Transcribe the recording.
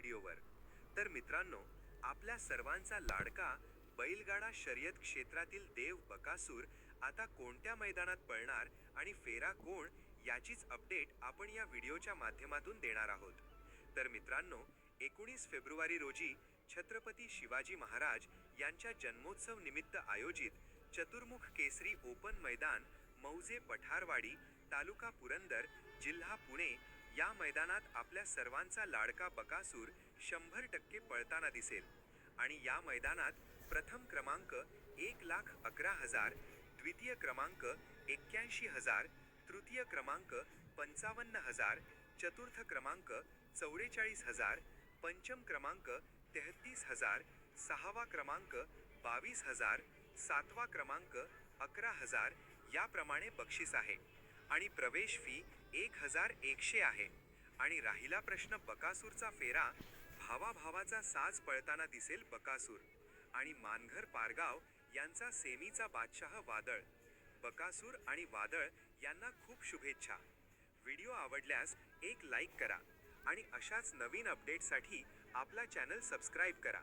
व्हिडिओवर. तर मित्रांनो, आपल्या सर्वांचा लाडका बैलगाडा शर्यत क्षेत्रातील देव बकासूर आता कोणत्या मैदानात पळणार आणि फेरा कोण, याचीच अपडेट आपण या व्हिडिओच्या माध्यमातून देणार आहोत. तर मित्रांनो, 19 फेब्रुवारी रोजी छत्रपती शिवाजी महाराज यांच्या जन्मोत्सव निमित्त आयोजित चतुर्मुख केसरी ओपन मैदान मौजे पठारवाडी, तालुका पुरंदर, जिल्हा पुणे या मैदानात आपल्या सर्वांचा लाडका बकासूर 100% पळताना दिसेल. आणि या मैदानात प्रथम क्रमांक 1,11,000, द्वितीय क्रमांक 81,000, तृतीय क्रमांक 55,000, चतुर्थ क्रमांक 44,000, पंचम क्रमांक 33,000, सहावा क्रमांक 22,000, सातवा क्रमांक 11,000 याप्रमाणे बक्षीस आहे. आणि प्रवेश फी 1,100 आहे. आणि राहिला प्रश्न बकासूरचा फेरा, भावाभावाचा साज पळताना दिसेल बकासूर आणि मानघर पारगाव यांचा सेमीचा बादशाह वादळ. बकासूर आणि वादळ यांना खूप शुभेच्छा. व्हिडिओ आवडल्यास एक लाईक करा आणि अशाच नवीन अपडेटसाठी आपला चॅनल सबस्क्राईब करा.